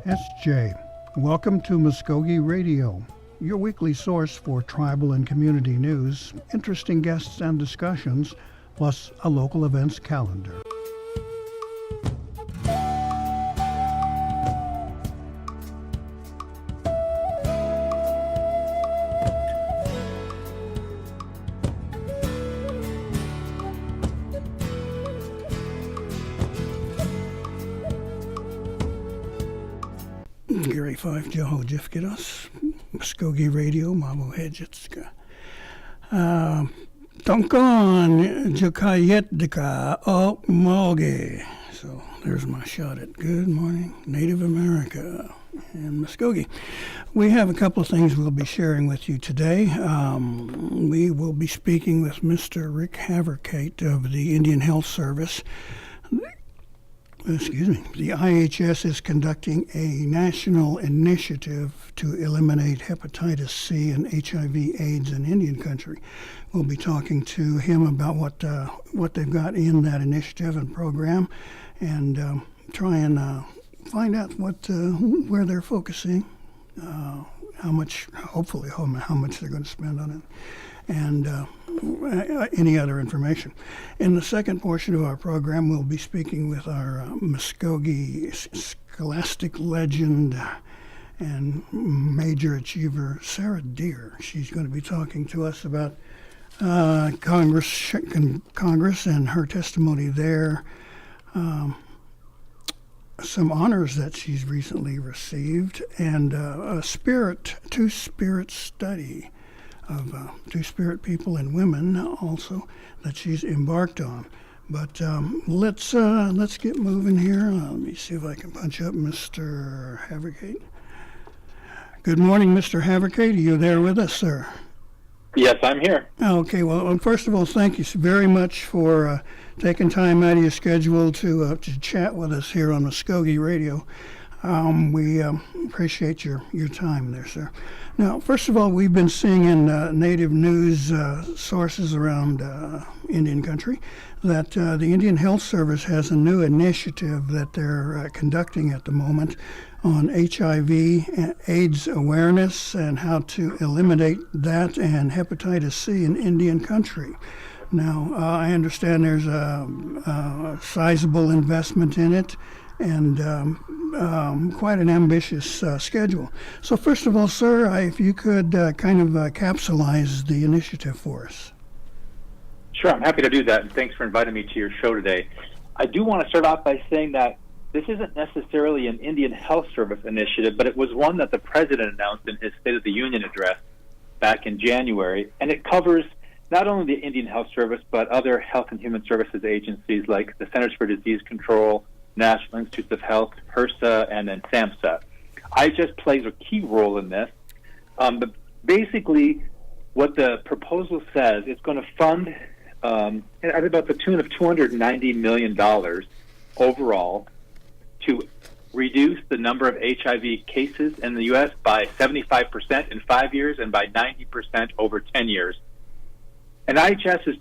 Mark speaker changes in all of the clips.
Speaker 1: It's Jay. Welcome to Mvskoke Radio, your weekly source for tribal and community news, interesting guests and discussions, plus a local events calendar. Gary 5 Jeho Jifkidos, Mvskoke Radio, Mabo Hedgetska. Tonkan Jukayet Dika O Moge. So there's my shot at Good Morning Native America in Mvskoke. We have a couple of things we'll be sharing with you today. We will be speaking with Mr. Rick Haverkate of the Indian Health Service. The IHS is conducting a national initiative to eliminate hepatitis C and HIV/AIDS in Indian country. We'll be talking to him about what they've got in that initiative and program, and try and find out where they're focusing, how much they're going to spend on it, and any other information. In the second portion of our program, we'll be speaking with our Mvskoke scholastic legend and major achiever, Sarah Deer. She's going to be talking to us about Congress and her testimony there, some honors that she's recently received, and a two-spirit study of two-spirit people and women also that she's embarked on. But let's get moving here. Let me see if I can punch up Mr. Haverkate. Good morning, Mr. Haverkate. Are you there with us, sir?
Speaker 2: Yes, I'm here.
Speaker 1: Okay, well, first of all, thank you very much for taking time out of your schedule to chat with us here on Mvskoke Radio. We appreciate your time there, sir. Now, first of all, we've been seeing in native news sources around Indian country that the Indian Health Service has a new initiative that they're conducting at the moment on HIV/AIDS awareness and how to eliminate that and hepatitis C in Indian country. Now, I understand there's a sizable investment in it, and quite an ambitious schedule. So first of all, sir, if you could kind of capsulize the initiative for us.
Speaker 2: Sure, I'm happy to do that, and thanks for inviting me to your show today. I do want to start off by saying that this isn't necessarily an Indian Health Service initiative, but it was one that the President announced in his State of the Union address back in January, and it covers not only the Indian Health Service, but other health and human services agencies like the Centers for Disease Control, National Institutes of Health, HRSA, and then SAMHSA. IHS plays a key role in this. But basically, what the proposal says, it's going to fund at about the tune of $290 million overall to reduce the number of HIV cases in the U.S. by 75% in 5 years and by 90% over 10 years. And IHS is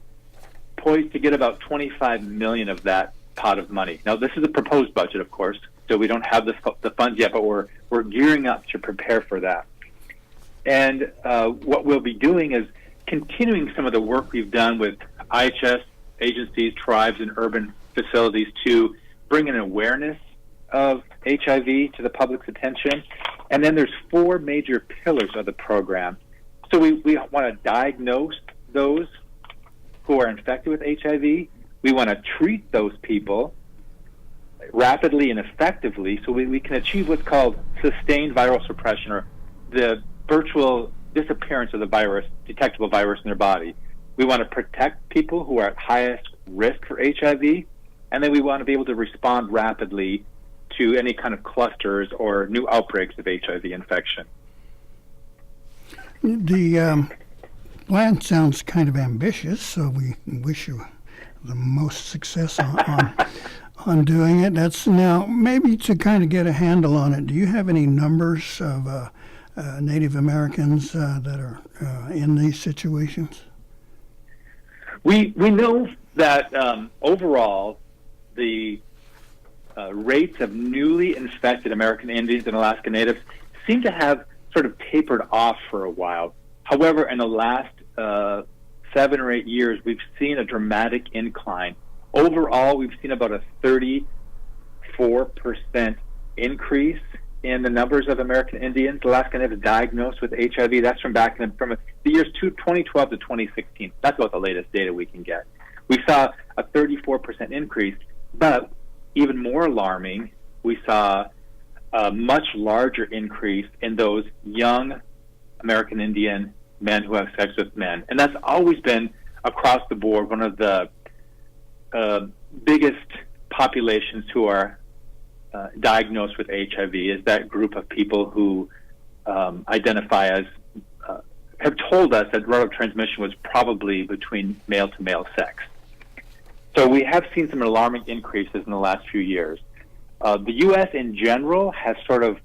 Speaker 2: poised to get about $25 million of that pot of money. Now, this is a proposed budget, of course, so we don't have the funds yet, but we're gearing up to prepare for that. And what we'll be doing is continuing some of the work we've done with IHS agencies, tribes, and urban facilities to bring an awareness of HIV to the public's attention. And then there's four major pillars of the program. So we want to diagnose those who are infected with HIV. We want to treat those people rapidly and effectively so we can achieve what's called sustained viral suppression, or the virtual disappearance of the virus, detectable virus in their body. We want to protect people who are at highest risk for HIV, and then we want to be able to respond rapidly to any kind of clusters or new outbreaks of HIV infection.
Speaker 1: The plan sounds kind of ambitious, so we wish you the most success on doing it. That's now maybe to kind of get a handle on it. Do you have any numbers of Native Americans that are in these situations?
Speaker 2: We know that overall the rates of newly infected American Indians and Alaska Natives seem to have sort of tapered off for a while. However, in the last 7 or 8 years, we've seen a dramatic incline. Overall, we've seen about a 34% increase in the numbers of American Indians, Alaska Natives diagnosed with HIV. That's from the years 2012 to 2016. That's about the latest data we can get. We saw a 34% increase, but even more alarming, we saw a much larger increase in those young American Indian men who have sex with men. And that's always been, across the board, one of the biggest populations who are diagnosed with HIV is that group of people who identify as, have told us that route of transmission was probably between male-to-male sex. So we have seen some alarming increases in the last few years. The U.S. in general has sort of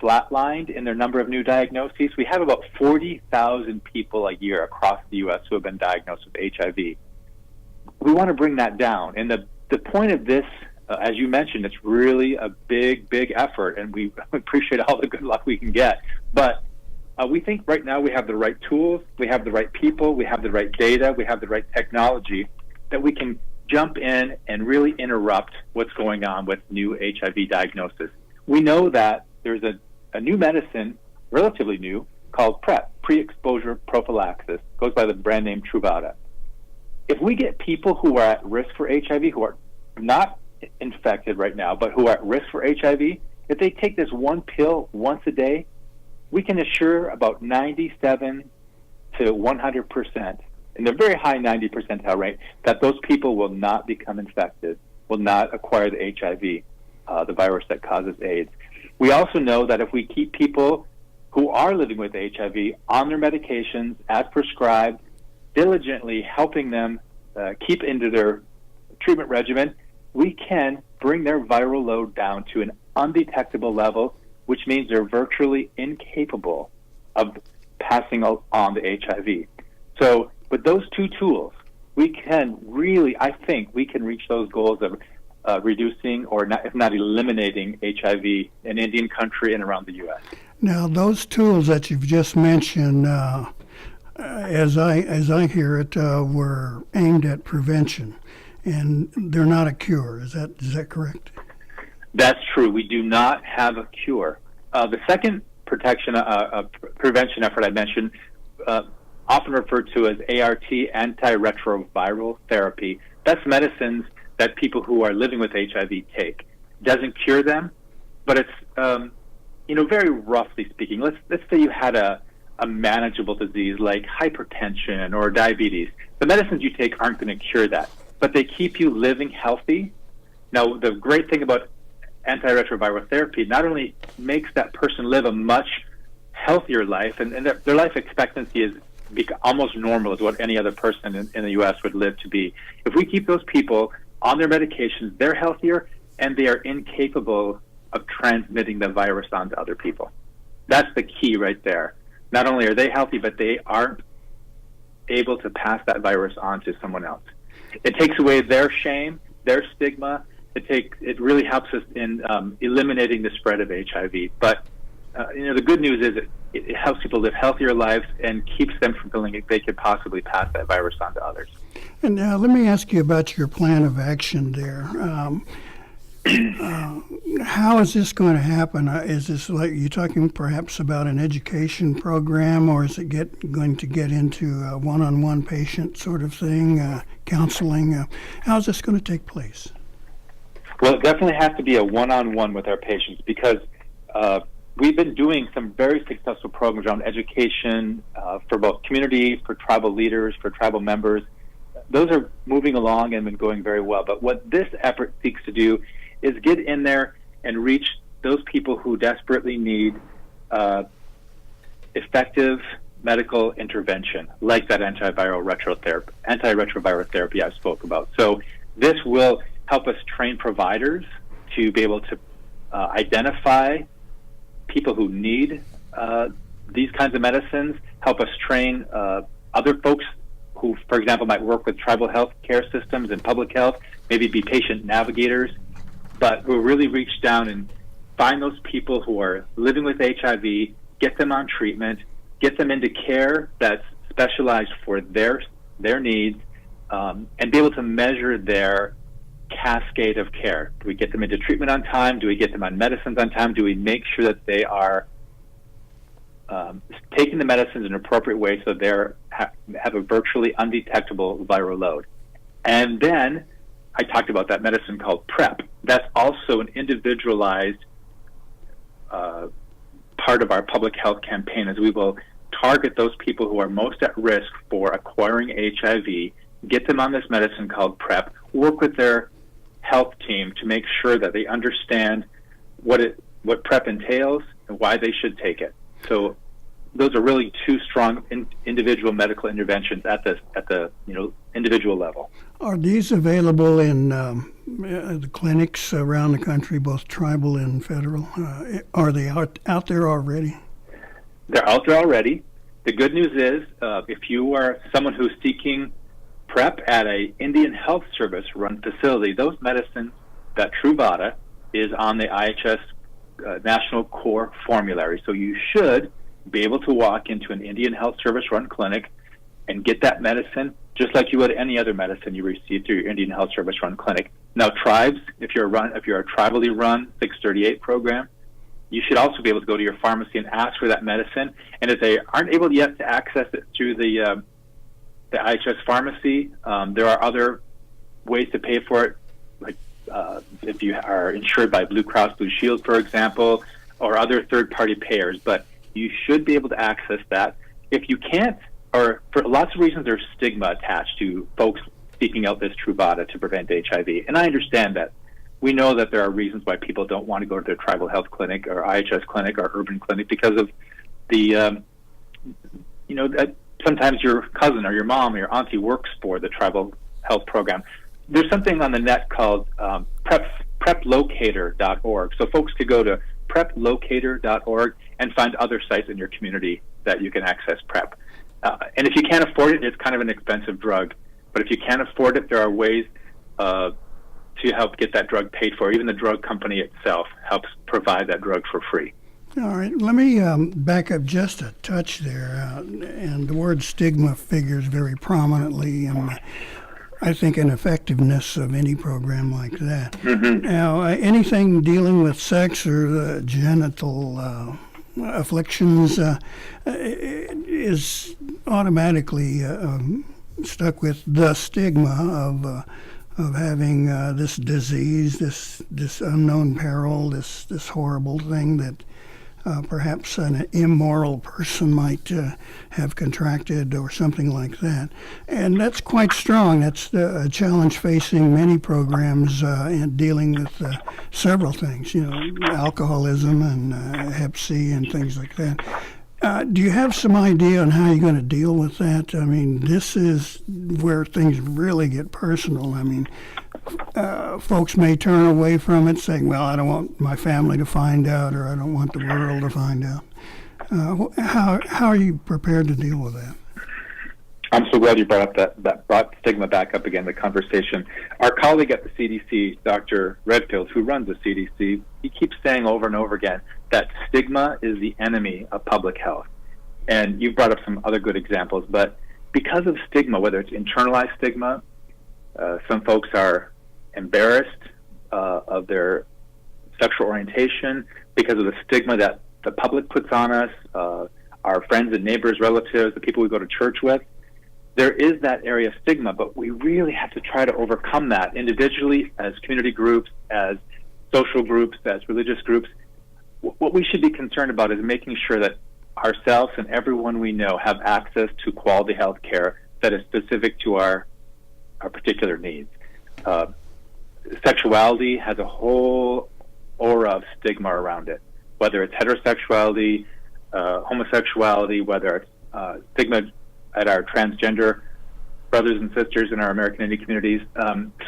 Speaker 2: flatlined in their number of new diagnoses. We have about 40,000 people a year across the U.S. who have been diagnosed with HIV. We want to bring that down. And the point of this, as you mentioned, it's really a big, big effort, and we appreciate all the good luck we can get. But we think right now we have the right tools, we have the right people, we have the right data, we have the right technology that we can jump in and really interrupt what's going on with new HIV diagnosis. We know that there's a new medicine, relatively new, called PrEP, pre-exposure prophylaxis, goes by the brand name Truvada. If we get people who are at risk for HIV, who are not infected right now, but who are at risk for HIV, if they take this one pill once a day, we can assure about 97 to 100%, in the very high 90 percentile rate, that those people will not become infected, will not acquire the HIV, the virus that causes AIDS. We also know that if we keep people who are living with HIV on their medications as prescribed, diligently helping them keep into their treatment regimen, we can bring their viral load down to an undetectable level, which means they're virtually incapable of passing on the HIV. So with those two tools, we can really, I think, we can reach those goals of reducing, or not, if not eliminating, HIV in Indian country and around the U.S.
Speaker 1: Now, those tools that you've just mentioned, as I hear it, were aimed at prevention, and they're not a cure. Is that correct?
Speaker 2: That's true. We do not have a cure. The second prevention effort I mentioned, often referred to as ART, antiretroviral therapy. That's medicines that people who are living with HIV take. It doesn't cure them, but it's, very roughly speaking, let's say you had a manageable disease like hypertension or diabetes. The medicines you take aren't going to cure that, but they keep you living healthy. Now, the great thing about antiretroviral therapy not only makes that person live a much healthier life, and their life expectancy is almost normal as what any other person in the U.S. would live to be. If we keep those people on their medications, they're healthier, and they are incapable of transmitting the virus onto other people. That's the key right there. Not only are they healthy, but they aren't able to pass that virus on to someone else. It takes away their shame, their stigma. It really helps us in eliminating the spread of HIV. But the good news is it helps people live healthier lives and keeps them from feeling like they could possibly pass that virus on to others.
Speaker 1: And now let me ask you about your plan of action there. How is this going to happen? Is this like you're talking perhaps about an education program, or is it going to get into a one-on-one patient sort of thing, counseling? How is this going to take place?
Speaker 2: Well, it definitely has to be a one-on-one with our patients, because we've been doing some very successful programs around education for both community, for tribal leaders, for tribal members. Those are moving along and been going very well. But what this effort seeks to do is get in there and reach those people who desperately need effective medical intervention, like that antiretroviral therapy I spoke about. So this will help us train providers to be able to identify people who need these kinds of medicines, help us train other folks who, for example, might work with tribal health care systems and public health, maybe be patient navigators. but we'll really reach down and find those people who are living with HIV, get them on treatment, get them into care that's specialized for their needs, and be able to measure their cascade of care. Do we get them into treatment on time? Do we get them on medicines on time? Do we make sure that they are taking the medicines in an appropriate way so they have a virtually undetectable viral load? And then I talked about that medicine called PrEP. That's also an individualized part of our public health campaign, as we will target those people who are most at risk for acquiring HIV, get them on this medicine called PrEP, work with their health team to make sure that they understand what PrEP entails and why they should take it. So those are really two strong individual medical interventions at the individual level.
Speaker 1: Are these available in the clinics around the country, both tribal and federal? Are they out there already?
Speaker 2: They're out there already. The good news is, if you are someone who's seeking PrEP at a Indian Health Service run facility, those medicines, that Truvada, is on the IHS National Core Formulary. So you should be able to walk into an Indian Health Service run clinic and get that medicine just like you would any other medicine you receive through your Indian Health Service run clinic. Now, tribes, if you're a tribally run 638 program, you should also be able to go to your pharmacy and ask for that medicine. And if they aren't able yet to access it through the IHS pharmacy, there are other ways to pay for it, like if you are insured by Blue Cross Blue Shield, for example, or other third-party payers. But you should be able to access that. If you can't, or for lots of reasons, there's stigma attached to folks seeking out this Truvada to prevent HIV. And I understand that. We know that there are reasons why people don't want to go to their tribal health clinic or IHS clinic or urban clinic because of the, that sometimes your cousin or your mom or your auntie works for the tribal health program. There's something on the net called preplocator.org. So folks could go to preplocator.org and find other sites in your community that you can access PrEP. And if you can't afford it, it's kind of an expensive drug. But if you can't afford it, there are ways to help get that drug paid for. Even the drug company itself helps provide that drug for free.
Speaker 1: All right, let me back up just a touch there. And the word stigma figures very prominently in, I think, an effectiveness of any program like that. Mm-hmm. Now, anything dealing with sex or genital afflictions is automatically stuck with the stigma of having this disease, this unknown peril, this horrible thing that perhaps an immoral person might have contracted or something like that. And that's quite strong. That's a challenge facing many programs in dealing with several things, alcoholism and Hep C and things like that. Do you have some idea on how you're going to deal with that? I mean, this is where things really get personal. I mean, folks may turn away from it saying, well, I don't want my family to find out, or I don't want the world to find out. How are you prepared to deal with that?
Speaker 2: I'm so glad you brought up that brought stigma back up again, the conversation. Our colleague at the CDC, Dr. Redfield, who runs the CDC, he keeps saying over and over again that stigma is the enemy of public health. And you've brought up some other good examples, but because of stigma, whether it's internalized stigma, some folks are embarrassed of their sexual orientation because of the stigma that the public puts on us, our friends and neighbors, relatives, the people we go to church with. There is that area of stigma, but we really have to try to overcome that individually, as community groups, as social groups, as religious groups. What we should be concerned about is making sure that ourselves and everyone we know have access to quality health care that is specific to our particular needs. Sexuality has a whole aura of stigma around it, whether it's heterosexuality, homosexuality, whether it's stigma at our transgender brothers and sisters in our American Indian communities.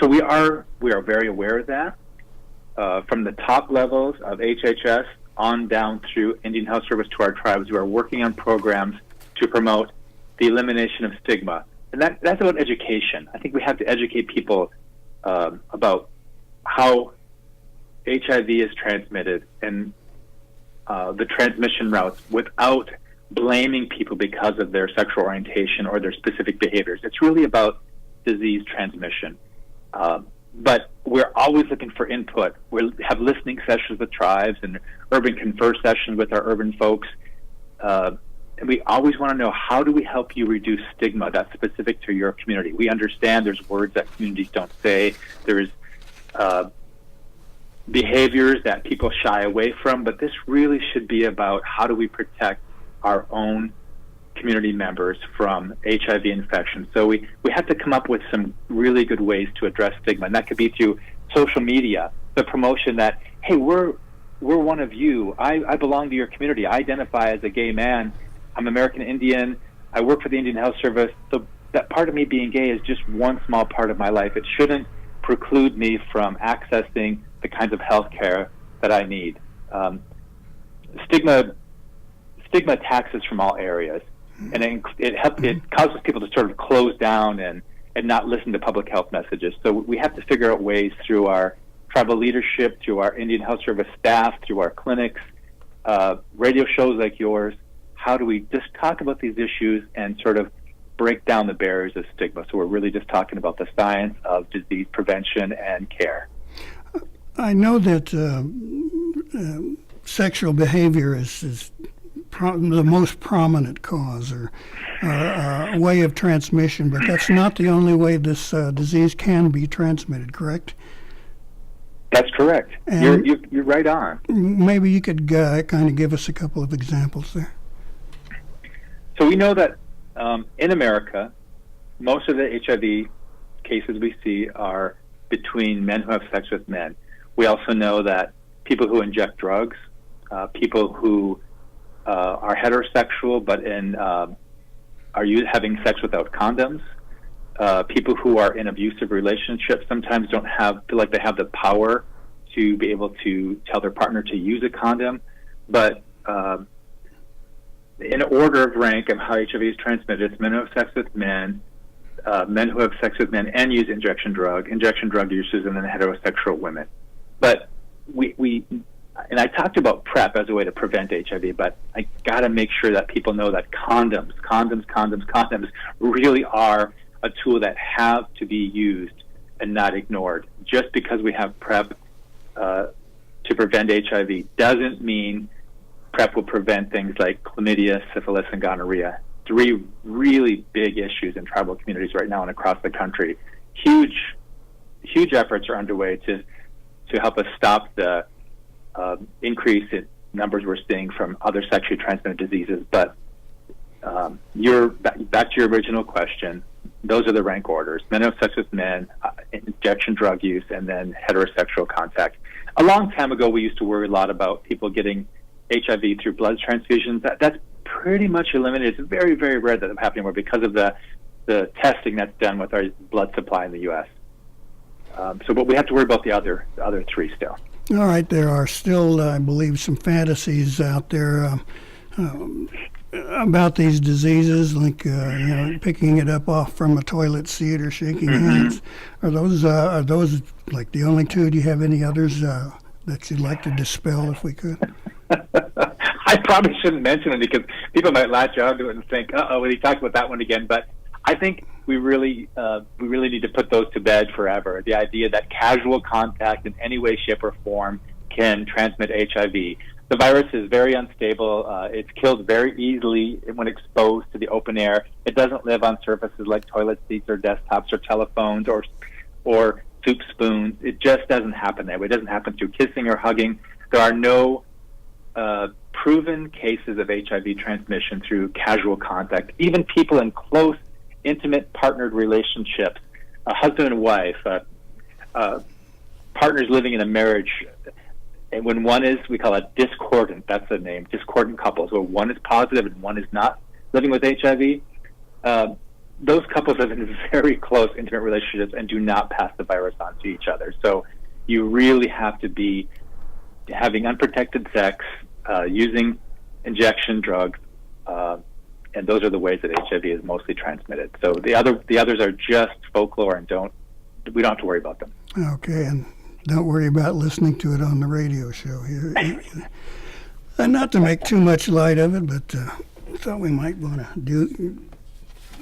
Speaker 2: So we are very aware of that. From the top levels of HHS on down through Indian Health Service to our tribes, we are working on programs to promote the elimination of stigma. And that's about education. I think we have to educate people about how HIV is transmitted and the transmission routes without blaming people because of their sexual orientation or their specific behaviors. It's really about disease transmission. But we're always looking for input. We have listening sessions with tribes and urban converse sessions with our urban folks. And we always want to know, how do we help you reduce stigma that's specific to your community? We understand there's words that communities don't say. There's behaviors that people shy away from, but this really should be about how do we protect our own community members from HIV infection. So we have to come up with some really good ways to address stigma, and that could be through social media, the promotion that, hey, we're one of you. I belong to your community. I identify as a gay man. I'm American Indian. I work for the Indian Health Service. So that part of me being gay is just one small part of my life. It shouldn't preclude me from accessing the kinds of health care that I need. Stigma attacks us from all areas, and it causes people to sort of close down and not listen to public health messages. So we have to figure out ways through our tribal leadership, through our Indian Health Service staff, through our clinics, radio shows like yours, how do we just talk about these issues and sort of break down the barriers of stigma? So we're really just talking about the science of disease prevention and care.
Speaker 1: I know that sexual behavior is the most prominent cause or way of transmission, but that's not the only way this disease can be transmitted, correct?
Speaker 2: That's correct.
Speaker 1: And
Speaker 2: you're right on.
Speaker 1: Maybe you could kind of give us a couple of examples there.
Speaker 2: So we know that in America, most of the HIV cases we see are between men who have sex with men. We also know that people who inject drugs, people who are heterosexual but are having sex without condoms, people who are in abusive relationships sometimes don't feel like they have the power to be able to tell their partner to use a condom. But in order of rank of how HIV is transmitted, it's men who have sex with men, men who have sex with men and use injection drug users, and then heterosexual women. But and I talked about PrEP as a way to prevent HIV, but I got to make sure that people know that condoms really are a tool that have to be used and not ignored. Just because we have PrEP to prevent HIV doesn't mean PrEP will prevent things like chlamydia, syphilis, and gonorrhea. 3 really big issues in tribal communities right now and across the country. Huge efforts are underway to help us stop the increase in numbers we're seeing from other sexually transmitted diseases. But back to your original question, those are the rank orders: men who have sex with men, injection drug use, and then heterosexual contact. A long time ago, we used to worry a lot about people getting HIV through blood transfusions. That's pretty much eliminated. It's very, very rare that it's happening more because of the testing that's done with our blood supply in the U.S. But we have to worry about the other 3 still.
Speaker 1: All right, there are still, I believe, some fantasies out there about these diseases, like picking it up off from a toilet seat or shaking hands. Are those like the only 2? Do you have any others that you'd like to dispel, if we could?
Speaker 2: I probably shouldn't mention it because people might latch onto it and think, "Uh-oh, he talked about that one again." But I think we really need to put those to bed forever. The idea that casual contact in any way, shape, or form can transmit HIV. The virus is very unstable. It's killed very easily when exposed to the open air. It doesn't live on surfaces like toilet seats or desktops or telephones or soup spoons. It just doesn't happen that way. It doesn't happen through kissing or hugging. There are no proven cases of HIV transmission through casual contact. Even people in close, intimate, partnered relationships, a husband and wife, partners living in a marriage, and when one is, we call it discordant, that's the name, discordant couples, where one is positive and one is not living with HIV, those couples live in very close, intimate relationships and do not pass the virus on to each other. So you really have to be having unprotected sex, using injection drugs, and those are the ways that HIV is mostly transmitted. So the others are just folklore, and we don't have to worry about them.
Speaker 1: Okay, and Don't worry about listening to it on the radio show here. And not to make too much light of it, but thought we might want to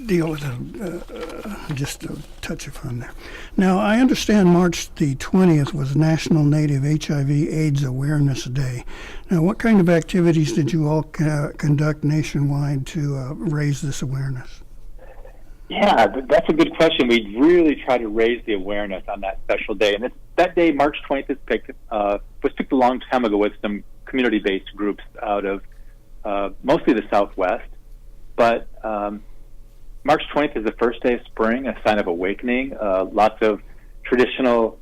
Speaker 1: deal with it just a touch of fun there. Now, I understand March the 20th was National Native HIV/AIDS Awareness Day. Now, what kind of activities did you all conduct nationwide to raise this awareness?
Speaker 2: Yeah, that's a good question. We really try to raise the awareness on that special day. And that day, March 20th, was picked a long time ago with some community-based groups out of mostly the Southwest. But March 20th is the first day of spring, a sign of awakening. Lots of traditional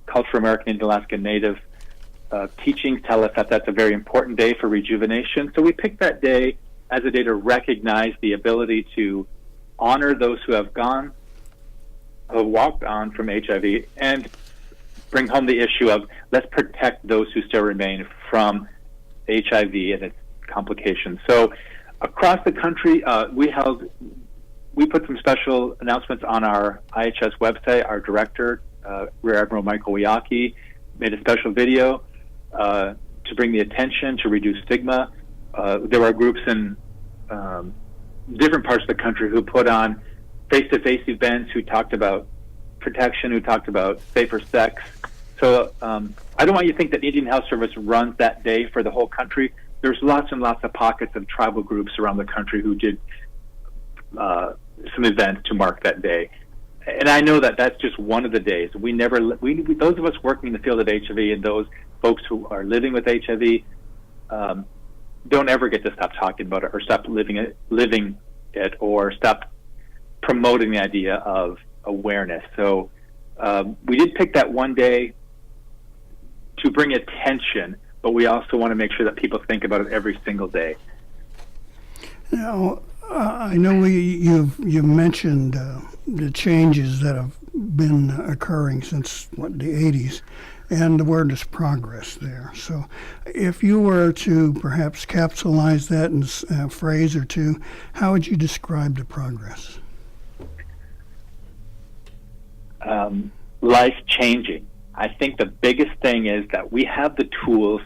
Speaker 2: culture, American Indian, Alaska Native teachings tell us that that's a very important day for rejuvenation. So we picked that day as a day to recognize the ability to honor those who have walked on from HIV, and bring home the issue of let's protect those who still remain from HIV and its complications. So across the country, we put some special announcements on our IHS website. Our director, Rear Admiral Michael Wiyaki, made a special video to bring the attention, to reduce stigma. There were groups in different parts of the country who put on face-to-face events, who talked about protection, who talked about safer sex. So I don't want you to think that the Indian Health Service runs that day for the whole country. There's lots and lots of pockets of tribal groups around the country who did some events to mark that day. And I know that that's just one of the days. Those of us working in the field of HIV and those folks who are living with HIV don't ever get to stop talking about it, or stop living it, or stop promoting the idea of awareness. So we did pick that one day to bring attention, but we also want to make sure that people think about it every single day.
Speaker 1: Now, I know you've mentioned the changes that have been occurring since the 80s, and the word is progress there. So if you were to perhaps capsulize that in a phrase or two, how would you describe the progress?
Speaker 2: Life-changing. I think the biggest thing is that we have the tools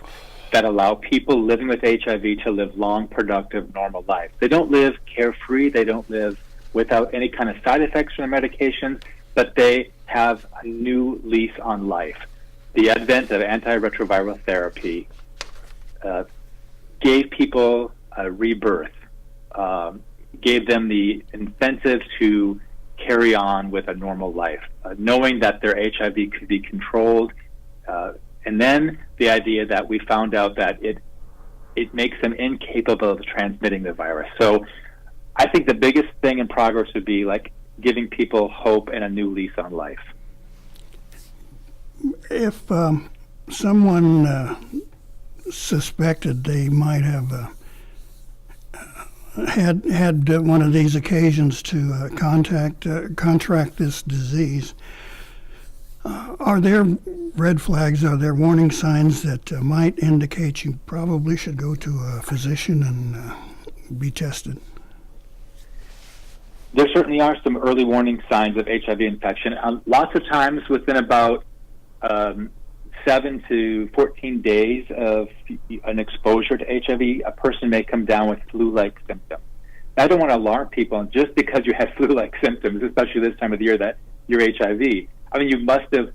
Speaker 2: that allow people living with HIV to live long, productive, normal lives. They don't live carefree. They don't live without any kind of side effects from their medications, but they have a new lease on life. The advent of antiretroviral therapy gave people a rebirth, gave them the incentive to carry on with a normal life, knowing that their HIV could be controlled. And then the idea that we found out that it makes them incapable of transmitting the virus. So I think the biggest thing in progress would be like giving people hope and a new lease on life.
Speaker 1: If someone suspected they might have had one of these occasions to contract this disease, are there red flags, are there warning signs that might indicate you probably should go to a physician and be tested?
Speaker 2: There certainly are some early warning signs of HIV infection. Lots of times within about 7 to 14 days of an exposure to HIV, a person may come down with flu-like symptoms. I don't want to alarm people just because you have flu-like symptoms, especially this time of the year, that you're HIV. I mean, you must have,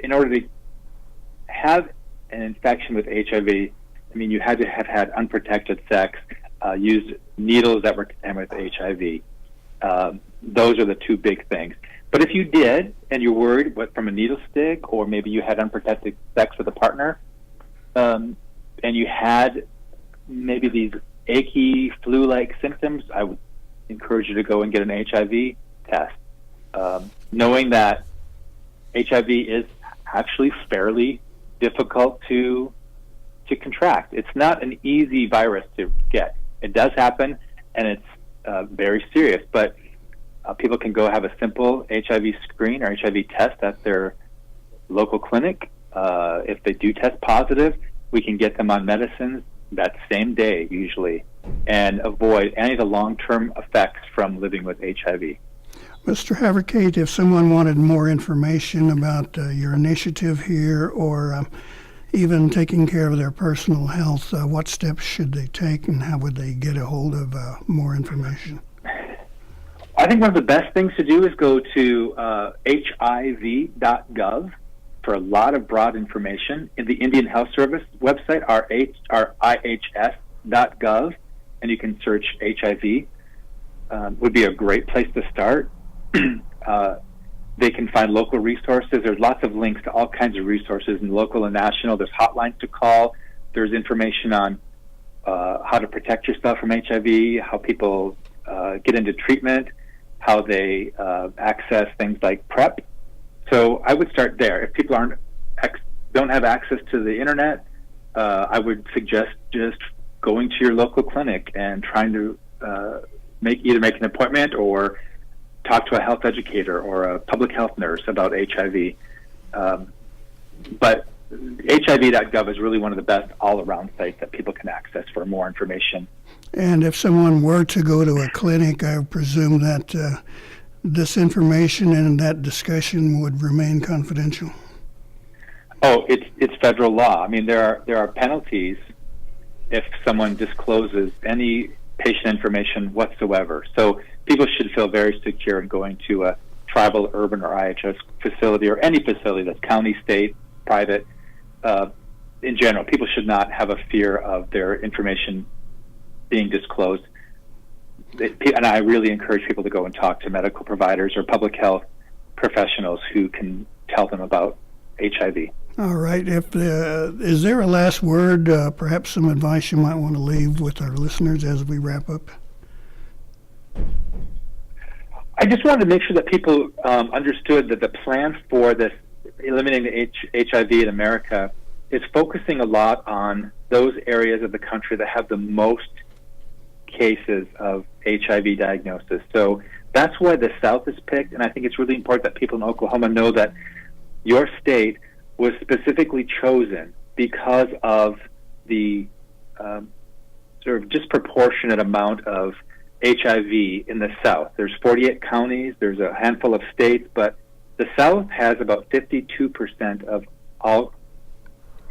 Speaker 2: in order to have an infection with HIV, I mean, you had to have had unprotected sex, used needles that were contaminated with HIV. Those are the two big things. But if you did, and you're worried from a needle stick, or maybe you had unprotected sex with a partner, and you had maybe these achy, flu-like symptoms, I would encourage you to go and get an HIV test. Knowing that HIV is actually fairly difficult to contract. It's not an easy virus to get. It does happen, and it's very serious, but people can go have a simple HIV screen or HIV test at their local clinic. If they do test positive, we can get them on medicines that same day usually, and avoid any of the long-term effects from living with HIV.
Speaker 1: Mr. Haverkate, if someone wanted more information about your initiative here or even taking care of their personal health, what steps should they take and how would they get a hold of more information?
Speaker 2: I think one of the best things to do is go to hiv.gov for a lot of broad information. In the Indian Health Service website, our ihs.gov, and you can search HIV. Would be a great place to start. They can find local resources. There's lots of links to all kinds of resources, in local and national. There's hotlines to call. There's information on how to protect yourself from HIV, how people get into treatment, how they access things like PrEP. So I would start there. If people don't have access to the internet, I would suggest just going to your local clinic and trying to make an appointment or talk to a health educator or a public health nurse about HIV. But hiv.gov is really one of the best all-around sites that people can access for more information.
Speaker 1: And if someone were to go to a clinic, I presume that this information and that discussion would remain confidential.
Speaker 2: Oh, it's federal law. I mean, there are penalties if someone discloses any patient information whatsoever. So people should feel very secure in going to a tribal, urban, or IHS facility, or any facility that's county, state, private. In general, people should not have a fear of their information being disclosed. And I really encourage people to go and talk to medical providers or public health professionals who can tell them about HIV.
Speaker 1: All right. Is there a last word, perhaps some advice you might want to leave with our listeners as we wrap up?
Speaker 2: I just wanted to make sure that people understood that the plan for this eliminating the HIV in America is focusing a lot on those areas of the country that have the most cases of HIV diagnosis. So that's why the South is picked, and I think it's really important that people in Oklahoma know that your state was specifically chosen because of the sort of disproportionate amount of HIV in the South. There's 48 counties, there's a handful of states, but the South has about 52% of all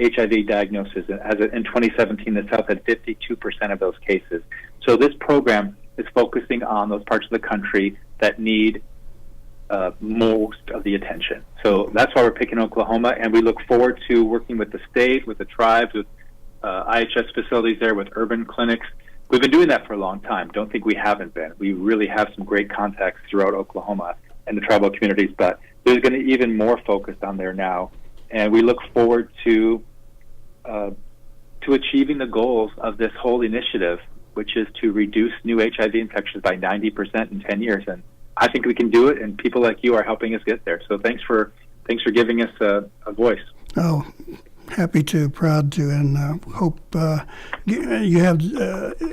Speaker 2: HIV diagnoses. In 2017, the South had 52% of those cases. So this program is focusing on those parts of the country that need most of the attention. So that's why we're picking Oklahoma, and we look forward to working with the state, with the tribes, with IHS facilities there, with urban clinics. We've been doing that for a long time. Don't think we haven't been. We really have some great contacts throughout Oklahoma and the tribal communities, but there's going to be even more focused on there now. And we look forward to achieving the goals of this whole initiative, which is to reduce new HIV infections by 90% in 10 years. And I think we can do it, and people like you are helping us get there. So thanks for giving us a voice.
Speaker 1: Oh, happy to, proud to, and hope you have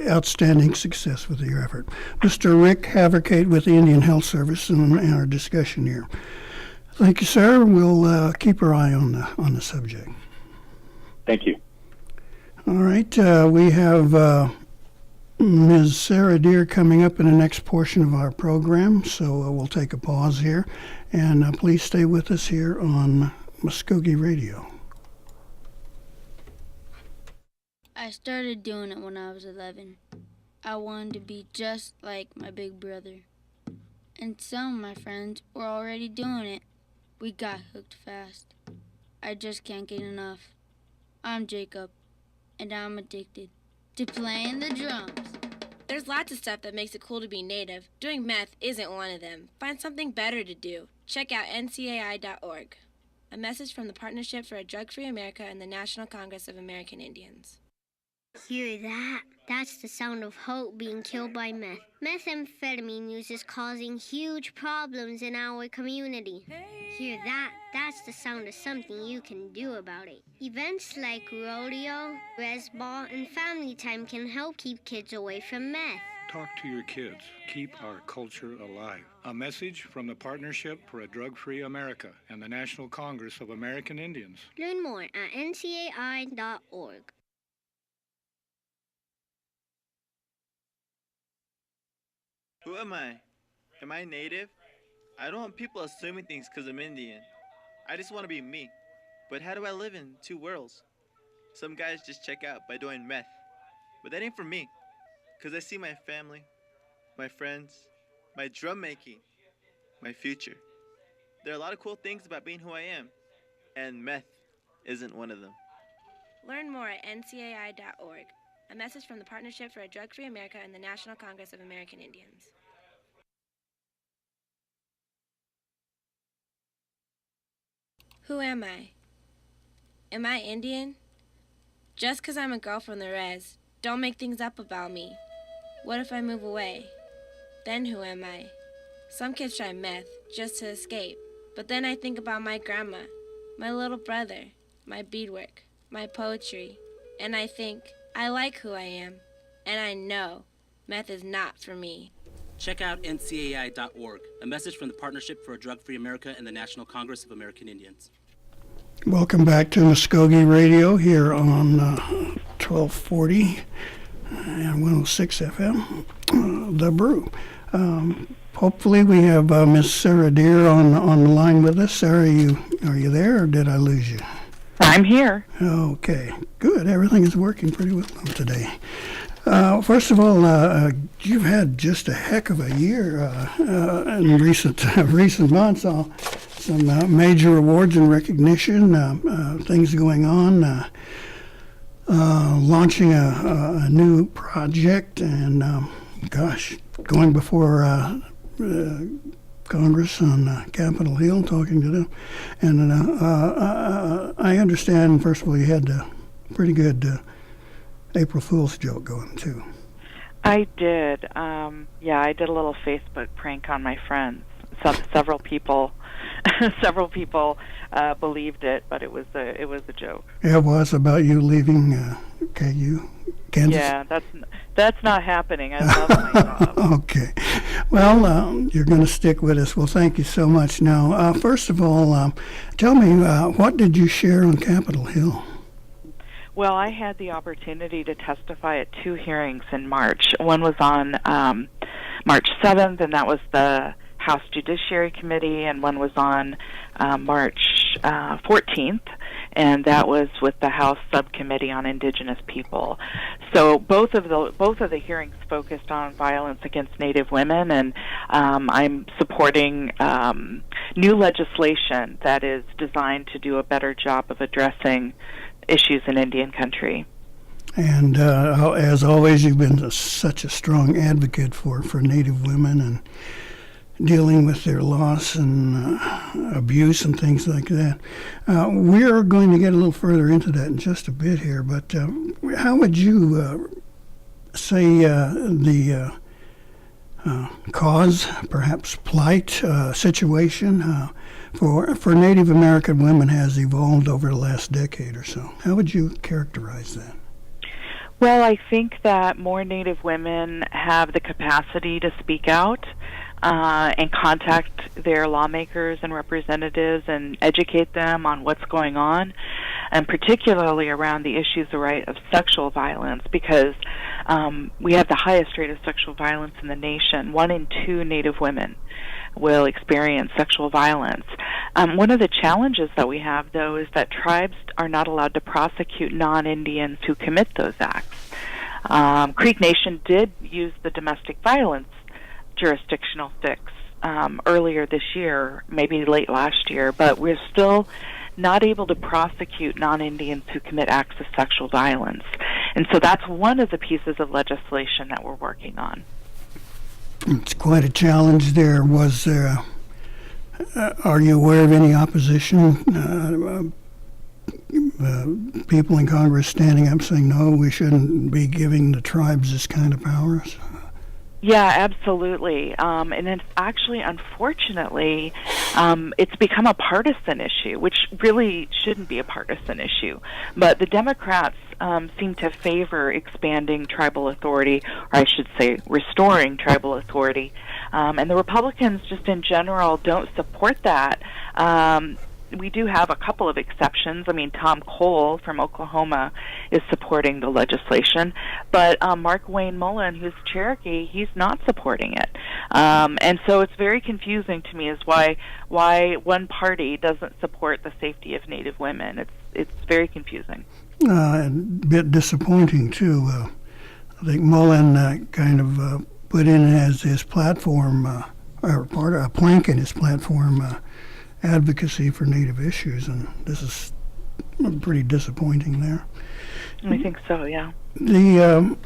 Speaker 1: outstanding success with your effort. Mr. Rick Haverkate with the Indian Health Service in our discussion here. Thank you, sir. We'll keep our eye on the subject.
Speaker 2: Thank you.
Speaker 1: All right. We have Ms. Sarah Deer coming up in the next portion of our program, so we'll take a pause here. And please stay with us here on Mvskoke Radio.
Speaker 3: I started doing it when I was 11. I wanted to be just like my big brother. And some of my friends were already doing it. We got hooked fast. I just can't get enough. I'm Jacob, and I'm addicted to playing the drums.
Speaker 4: There's lots of stuff that makes it cool to be native. Doing meth isn't one of them. Find something better to do. Check out ncai.org. A message from the Partnership for a Drug-Free America and the National Congress of American Indians.
Speaker 5: Hear that? That's the sound of hope being killed by meth. Methamphetamine use is causing huge problems in our community. Hear that? That's the sound of something you can do about it. Events like rodeo, res ball, and family time can help keep kids away from meth.
Speaker 6: Talk to your kids. Keep our culture alive. A message from the Partnership for a Drug-Free America and the National Congress of American Indians.
Speaker 5: Learn more at ncai.org.
Speaker 7: Who am I? Am I native? I don't want people assuming things because I'm Indian. I just want to be me. But how do I live in two worlds? Some guys just check out by doing meth. But that ain't for me. Because I see my family, my friends, my drum making, my future. There are a lot of cool things about being who I am. And meth isn't one of them.
Speaker 4: Learn more at ncai.org. A message from the Partnership for a Drug-Free America and the National Congress of American Indians. Who am I? Am I Indian? Just 'cause I'm a girl from the res, don't make things up about me. What if I move away? Then who am I? Some kids try meth just to escape, but then I think about my grandma, my little brother, my beadwork, my poetry, and I think, I like who I am, and I know meth is not for me.
Speaker 8: Check out ncai.org, a message from the Partnership for a Drug-Free America and the National Congress of American Indians.
Speaker 1: Welcome back to Mvskoke Radio here on 1240 and 106 FM, The Brew. Hopefully we have Miss Sarah Deere on the line with us. Sarah, are you there, or did I lose you?
Speaker 9: I'm here.
Speaker 1: Okay, good. Everything is working pretty well today. First of all, you've had just a heck of a year in recent months. Some major awards and recognition, things going on, launching a new project, and going before Congress on Capitol Hill, talking to them. And I understand, first of all, you had a pretty good April Fool's joke going, too.
Speaker 9: I did. I did a little Facebook prank on my friends. Several people believed it, but it was a joke.
Speaker 1: Yeah, it was about you leaving KU, Kansas.
Speaker 9: Yeah, that's not happening. I love my job.
Speaker 1: Okay. Well, you're going to stick with us. Well, thank you so much. Now, first of all, tell me, what did you share on Capitol Hill?
Speaker 9: Well, I had the opportunity to testify at two hearings in March. One was on March 7th, and that was the House Judiciary Committee, and one was on March 14th, and that was with the House Subcommittee on Indigenous People. So both of the hearings focused on violence against Native women, and I'm supporting new legislation that is designed to do a better job of addressing issues in Indian country.
Speaker 1: And as always, you've been such a strong advocate for Native women and dealing with their loss and abuse and things like that. We're going to get a little further into that in just a bit here, but how would you say the cause, perhaps plight, situation for Native American women has evolved over the last decade or so? How would you characterize that?
Speaker 9: Well, I think that more Native women have the capacity to speak out and contact their lawmakers and representatives and educate them on what's going on, and particularly around the issues of sexual violence, because we have the highest rate of sexual violence in the nation. 1 in 2 Native women will experience sexual violence. One of the challenges that we have, though, is that tribes are not allowed to prosecute non-Indians who commit those acts. Creek Nation did use the domestic violence jurisdictional fix earlier this year, maybe late last year, but we're still not able to prosecute non-Indians who commit acts of sexual violence. And so that's one of the pieces of legislation that we're working on.
Speaker 1: It's quite a challenge there. Was there, are you aware of any opposition? People in Congress standing up saying, no, we shouldn't be giving the tribes this kind of powers?
Speaker 9: Yeah, absolutely. And it's actually, unfortunately, it's become a partisan issue, which really shouldn't be a partisan issue. But the Democrats seem to favor expanding tribal authority, or I should say restoring tribal authority. And the Republicans, just in general, don't support that. we do have a couple of exceptions. I mean, Tom Cole from Oklahoma is supporting the legislation, but Mark Wayne Mullen, who's Cherokee, he's not supporting it. And so it's very confusing to me as why one party doesn't support the safety of Native women. It's very confusing.
Speaker 1: A bit disappointing, too. I think Mullen kind of put in as his platform, or part of a plank in his platform, advocacy for Native issues, and this is pretty disappointing there.
Speaker 9: I think so, yeah.
Speaker 1: The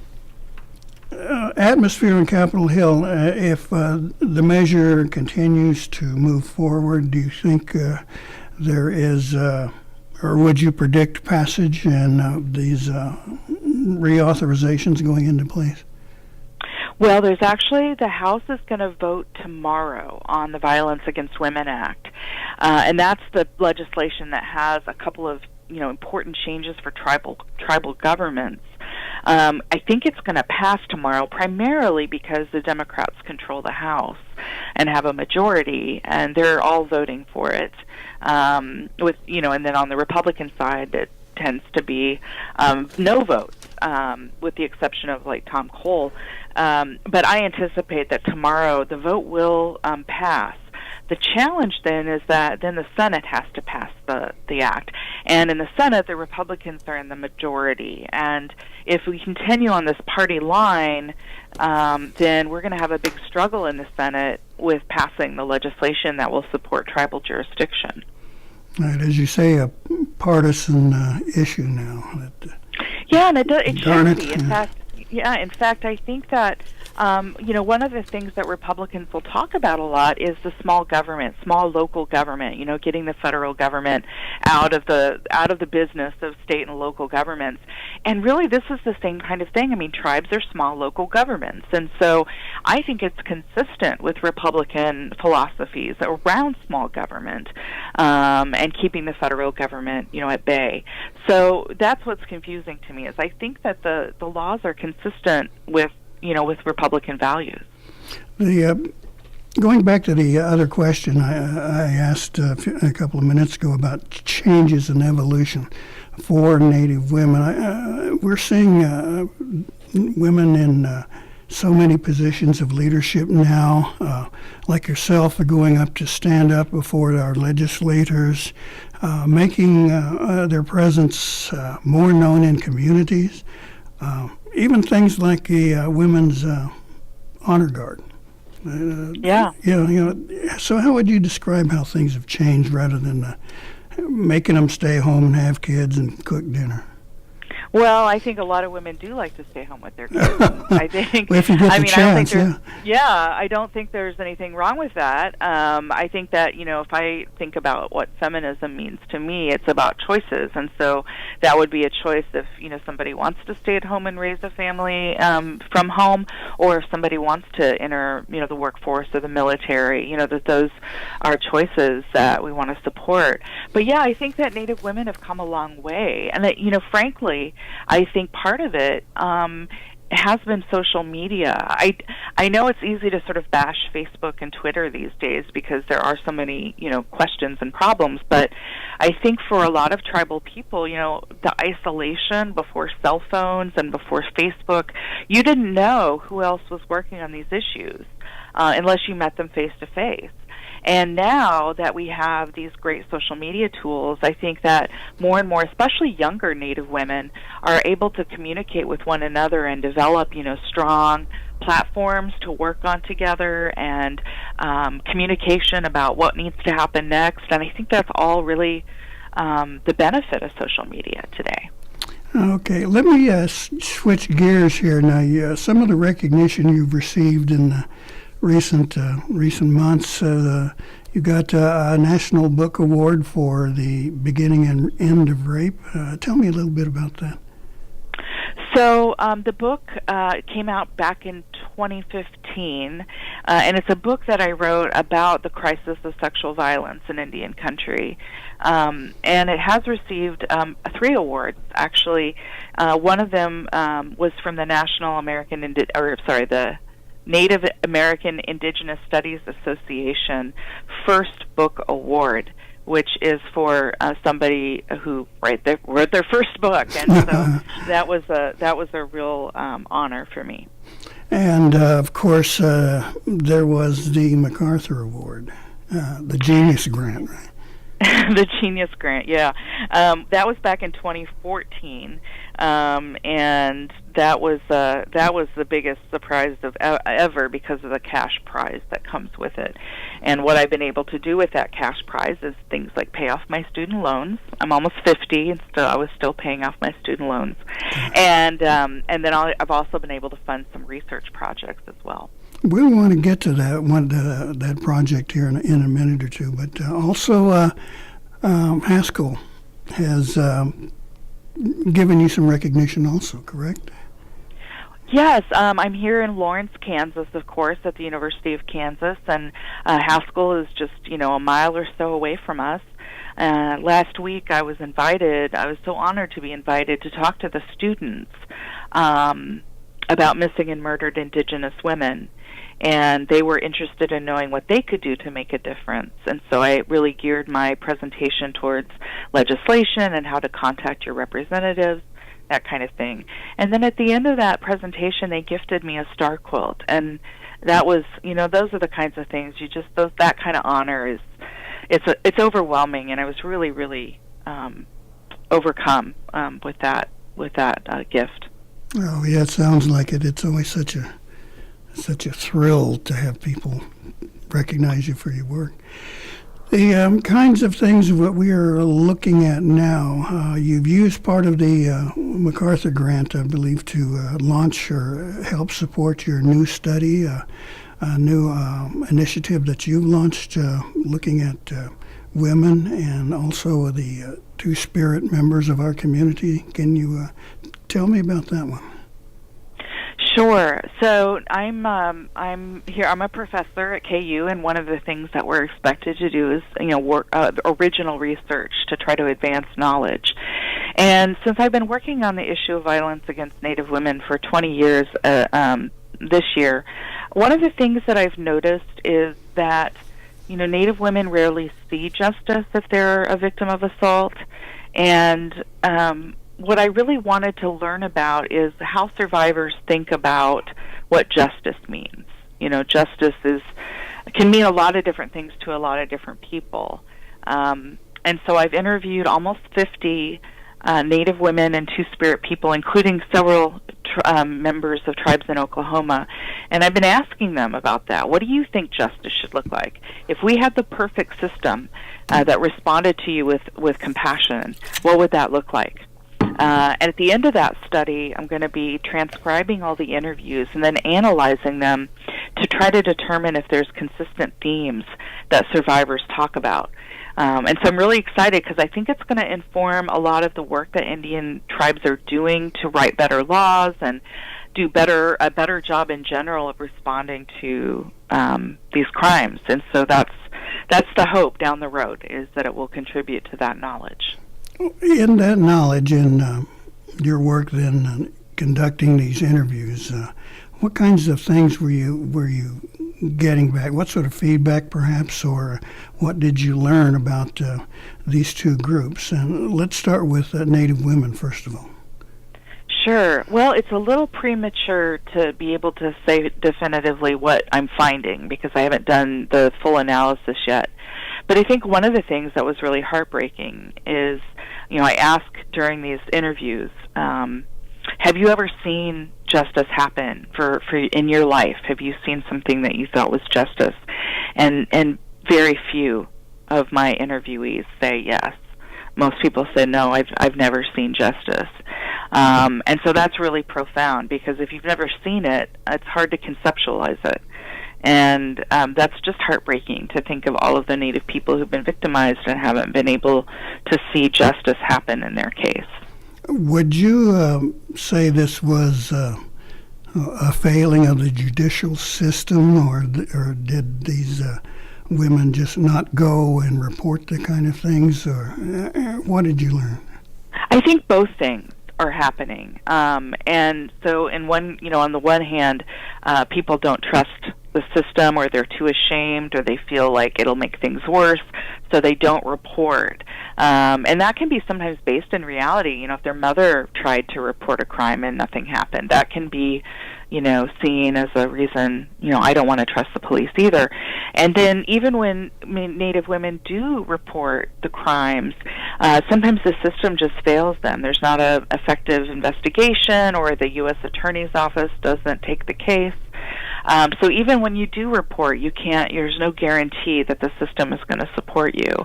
Speaker 1: atmosphere on Capitol Hill, if the measure continues to move forward, do you think there is, or would you predict passage and these reauthorizations going into place?
Speaker 9: Well, there's actually, the House is going to vote tomorrow on the Violence Against Women Act, and that's the legislation that has a couple of important changes for tribal governments. I think it's going to pass tomorrow, primarily because the Democrats control the House and have a majority, and they're all voting for it. And then on the Republican side, it tends to be no votes, with the exception of like Tom Cole. But I anticipate that tomorrow the vote will pass. The challenge then is that then the Senate has to pass the act. And in the Senate, the Republicans are in the majority. And if we continue on this party line, then we're going to have a big struggle in the Senate with passing the legislation that will support tribal jurisdiction.
Speaker 1: Right, as you say, a partisan issue now.
Speaker 9: Yeah, and it should be.
Speaker 1: Yeah.
Speaker 9: In fact, I think that one of the things that Republicans will talk about a lot is the small local government. Getting the federal government out of the business of state and local governments. And really, this is the same kind of thing. I mean, tribes are small local governments, and so I think it's consistent with Republican philosophies around small government and keeping the federal government, at bay. So that's what's confusing to me. Is I think that the laws are consistent with Republican values.
Speaker 1: Going back to the other question I asked a couple of minutes ago about changes in evolution for Native women, we're seeing women in so many positions of leadership now, like yourself, are going up to stand up before our legislators, making their presence more known in communities. Even things like the Women's Honor Guard. So how would you describe how things have changed rather than making them stay home and have kids and cook dinner?
Speaker 9: Well, I think a lot of women do like to stay home with their kids. I think.
Speaker 1: Well, if you get the chance,
Speaker 9: I don't think there's anything wrong with that. I think that if I think about what feminism means to me, it's about choices, and so that would be a choice if somebody wants to stay at home and raise a family from home, or if somebody wants to enter the workforce or the military. That those are choices that we want to support. But yeah, I think that Native women have come a long way, and that frankly, I think part of it has been social media. I know it's easy to sort of bash Facebook and Twitter these days because there are so many questions and problems, but I think for a lot of tribal people, the isolation before cell phones and before Facebook, you didn't know who else was working on these issues unless you met them face to face. And now that we have these great social media tools, I think that more and more, especially younger Native women, are able to communicate with one another and develop, strong platforms to work on together and communication about what needs to happen next. And I think that's all really the benefit of social media today.
Speaker 1: Okay, let me switch gears here now. Some of the recognition you've received in recent months, you got a National Book Award for The Beginning and End of Rape. Tell me a little bit about that.
Speaker 9: So the book came out back in 2015, and it's a book that I wrote about the crisis of sexual violence in Indian country. And it has received 3 awards, actually. One of them was from the the Native American Indigenous Studies Association First Book Award, which is for somebody who wrote their first book, and so that was a real honor for me.
Speaker 1: And of course, there was the MacArthur Award, the Genius Grant, right?
Speaker 9: The Genius Grant, yeah. That was back in 2014, and that was the biggest surprise of ever because of the cash prize that comes with it. And what I've been able to do with that cash prize is things like pay off my student loans. I'm almost 50, and I was still paying off my student loans, and then I've also been able to fund some research projects as well.
Speaker 1: We want to get to that project here in a minute or two, but also Haskell has given you some recognition also, correct?
Speaker 9: Yes, I'm here in Lawrence, Kansas, of course, at the University of Kansas, and Haskell is just, a mile or so away from us. Last week I was so honored to be invited to talk to the students about missing and murdered Indigenous women. And they were interested in knowing what they could do to make a difference. And so I really geared my presentation towards legislation and how to contact your representatives, that kind of thing. And then at the end of that presentation, they gifted me a star quilt. And that was, those are the kinds of things that kind of honor it's overwhelming. And I was really, really overcome with that gift.
Speaker 1: Oh, yeah, it sounds like it. It's always such a thrill to have people recognize you for your work. The kinds of things that we are looking at now, you've used part of the MacArthur Grant, I believe, to launch or help support your new study, a new initiative that you've launched looking at women and also the Two-Spirit members of our community. Can you tell me about that one?
Speaker 9: Sure. So I'm here. I'm a professor at KU, and one of the things that we're expected to do is, work original research to try to advance knowledge. And since I've been working on the issue of violence against Native women for 20 years, this year, one of the things that I've noticed is that, Native women rarely see justice if they're a victim of assault, and what I really wanted to learn about is how survivors think about what justice means. Justice can mean a lot of different things to a lot of different people. And so I've interviewed almost 50 Native women and Two-Spirit people, including several members of tribes in Oklahoma, and I've been asking them about that. What do you think justice should look like? If we had the perfect system that responded to you with compassion, what would that look like? And at the end of that study, I'm going to be transcribing all the interviews and then analyzing them to try to determine if there's consistent themes that survivors talk about. And so I'm really excited because I think it's going to inform a lot of the work that Indian tribes are doing to write better laws and do a better job in general of responding to these crimes. And so that's the hope down the road, is that it will contribute to that knowledge.
Speaker 1: In that knowledge and your work then conducting these interviews, what kinds of things were you getting back? What sort of feedback, perhaps, or what did you learn about these two groups? And let's start with Native women, first of all.
Speaker 9: Sure. Well, it's a little premature to be able to say definitively what I'm finding because I haven't done the full analysis yet. But I think one of the things that was really heartbreaking is, I ask during these interviews, have you ever seen justice happen for in your life? Have you seen something that you thought was justice? And very few of my interviewees say yes. Most people say no, I've never seen justice. And so that's really profound because if you've never seen it, it's hard to conceptualize it. And that's just heartbreaking to think of all of the Native people who've been victimized and haven't been able to see justice happen in their case.
Speaker 1: Would you say this was a failing of the judicial system, or did these women just not go and report the kind of things, or what did you learn?
Speaker 9: I think both things are happening. And so on the one hand, people don't trust the system, or they're too ashamed, or they feel like it'll make things worse, so they don't report. And that can be sometimes based in reality. If their mother tried to report a crime and nothing happened, that can be, seen as a reason, I don't want to trust the police either. And then even when Native women do report the crimes, sometimes the system just fails them. There's not an effective investigation, or the U.S. Attorney's Office doesn't take the case. So even when you do report, there's no guarantee that the system is going to support you.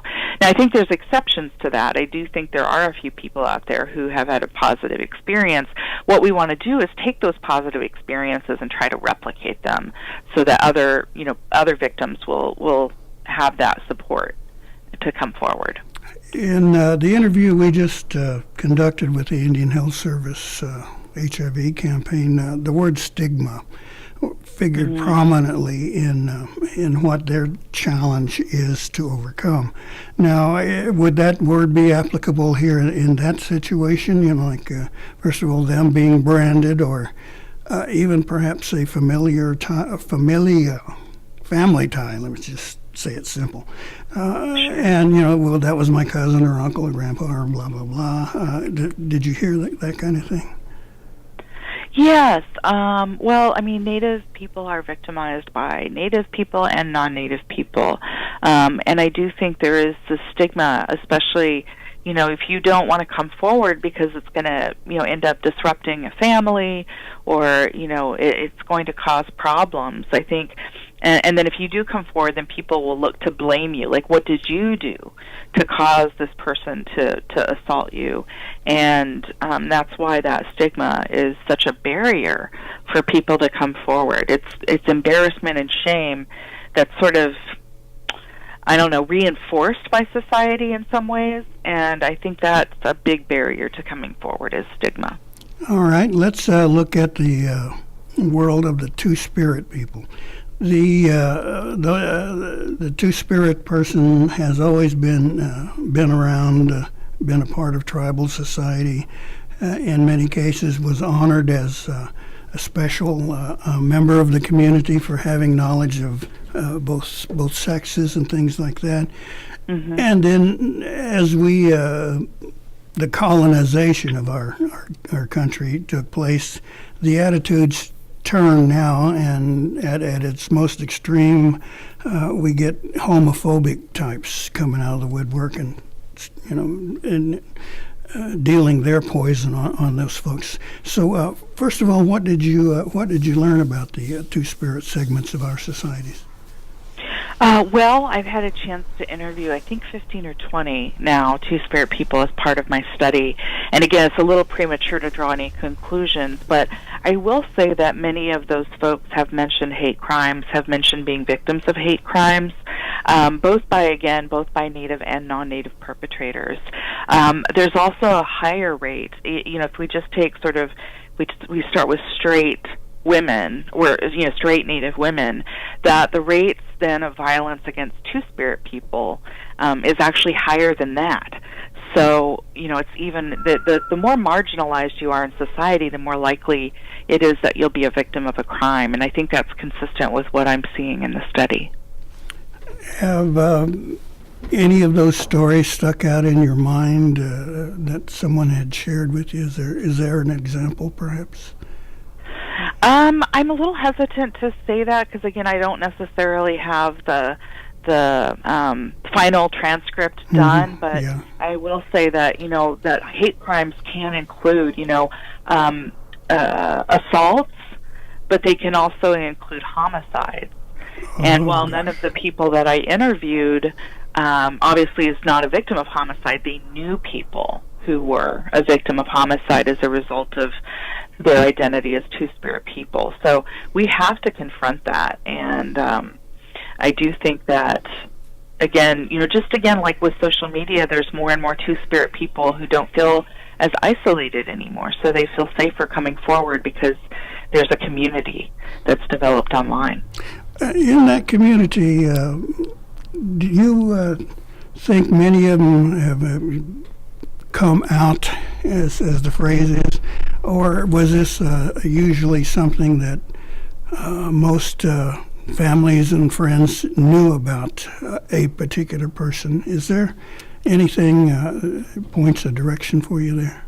Speaker 9: Now, I think there's exceptions to that. I do think there are a few people out there who have had a positive experience. What we want to do is take those positive experiences and try to replicate them so that other victims will have that support to come forward.
Speaker 1: In the interview we just conducted with the Indian Health Service HIV campaign, the word stigma figured prominently in what their challenge is to overcome. Now, would that word be applicable here in that situation? First of all, them being branded, or even perhaps a family tie. Let me just say it simple. And that was my cousin or uncle or grandpa or blah blah blah. Did you hear that kind of thing?
Speaker 9: Yes. Well, Native people are victimized by Native people and non-Native people. And I do think there is the stigma, especially, if you don't want to come forward because it's going to, end up disrupting a family, or, it's going to cause problems. I think, and then if you do come forward, then people will look to blame you. Like, what did you do to cause this person to assault you? And that's why that stigma is such a barrier for people to come forward. It's embarrassment and shame that's sort of, reinforced by society in some ways, and I think that's a big barrier to coming forward, is stigma.
Speaker 1: All right, let's look at the world of the Two-Spirit people. The Two-Spirit person has always been around, been a part of tribal society. In many cases, was honored as a special member of the community for having knowledge of both sexes and things like that. Mm-hmm. And then, as the colonization of our country took place, the attitudes turn now, and at its most extreme, we get homophobic types coming out of the woodwork, and dealing their poison on those folks. So, first of all, what did you learn about the Two-Spirit segments of our societies?
Speaker 9: Well, I've had a chance to interview, I think, 15 or 20 now Two-Spirit people as part of my study. And again, it's a little premature to draw any conclusions, but I will say that many of those folks have mentioned hate crimes, have mentioned being victims of hate crimes, both by Native and non-Native perpetrators. There's also a higher rate. If we just take we start with straight women, or straight Native women, that the rates then of violence against Two-Spirit people is actually higher than that. So it's even the more marginalized you are in society, the more likely it is that you'll be a victim of a crime, and I think that's consistent with what I'm seeing in the study.
Speaker 1: Have any of those stories stuck out in your mind that someone had shared with you? Is there an example, perhaps?
Speaker 9: I'm a little hesitant to say that because, again, I don't necessarily have the final transcript done, but yeah. I will say that that hate crimes can include assaults, but they can also include homicides. And while none of the people that I interviewed obviously is not a victim of homicide, they knew people who were a victim of homicide as a result of their identity as Two-Spirit people. So we have to confront that, and I do think that, again, like with social media, there's more and more Two-Spirit people who don't feel as isolated anymore, so they feel safer coming forward because there's a community that's developed online.
Speaker 1: In that community, do you think many of them have come out, as the phrase is, or was this usually something that most families and friends knew about a particular person. Is there anything points a direction for you there?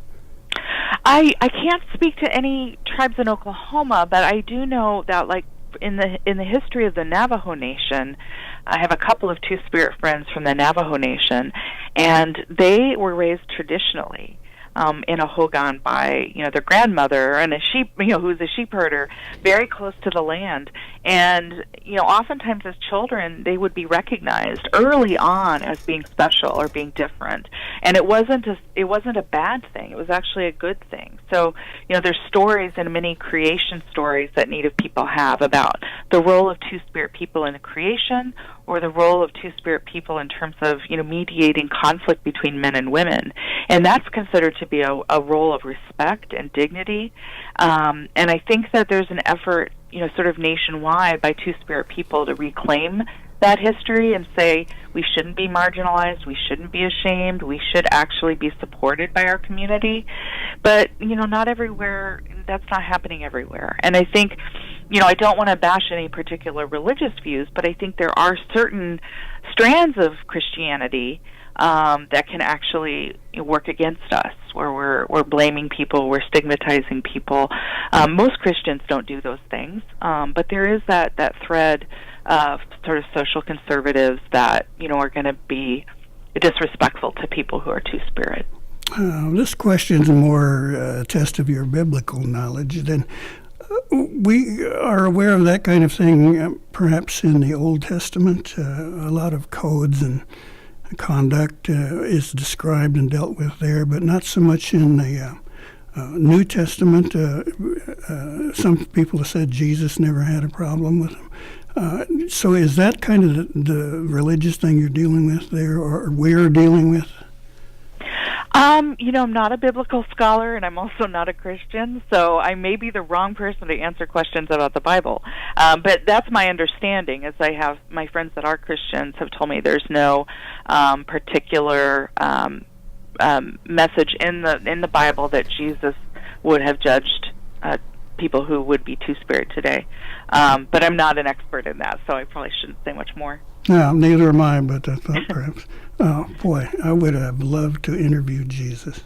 Speaker 9: I can't speak to any tribes in Oklahoma, but I do know that, like, in the history of the Navajo Nation, I have a couple of Two-Spirit friends from the Navajo Nation, and they were raised traditionally in a hogan by their grandmother and a sheep who's a sheep herder, very close to the land. And oftentimes as children they would be recognized early on as being special or being different, and it wasn't a bad thing. It was actually a good thing. So there's stories and many creation stories that Native people have about the role of Two-Spirit people in the creation, or the role of Two-Spirit people in terms of mediating conflict between men and women, and that's considered to be a role of respect and dignity. And I think that there's an effort, sort of nationwide by Two-Spirit people to reclaim that history and say we shouldn't be marginalized, we shouldn't be ashamed, we should actually be supported by our community. But not everywhere. That's not happening everywhere. And I think I don't want to bash any particular religious views, but I think there are certain strands of Christianity that can actually work against us, where we're blaming people, we're stigmatizing people. Most Christians don't do those things, but there is that thread of sort of social conservatives that are going to be disrespectful to people who are Two-Spirit.
Speaker 1: This question's more a test of your biblical knowledge. Then we are aware of that kind of thing, perhaps in the Old Testament. A lot of codes and conduct is described and dealt with there, but not so much in the New Testament. Some people have said Jesus never had a problem with them. So is that kind of the religious thing you're dealing with there, or we're dealing with?
Speaker 9: I'm not a biblical scholar, and I'm also not a Christian, so I may be the wrong person to answer questions about the Bible. But that's my understanding, as I have my friends that are Christians have told me there's no particular message in the Bible that Jesus would have judged people who would be Two-Spirit today. But I'm not an expert in that, so I probably shouldn't say much more.
Speaker 1: No, neither am I, but I thought perhaps, oh boy, I would have loved to interview Jesus.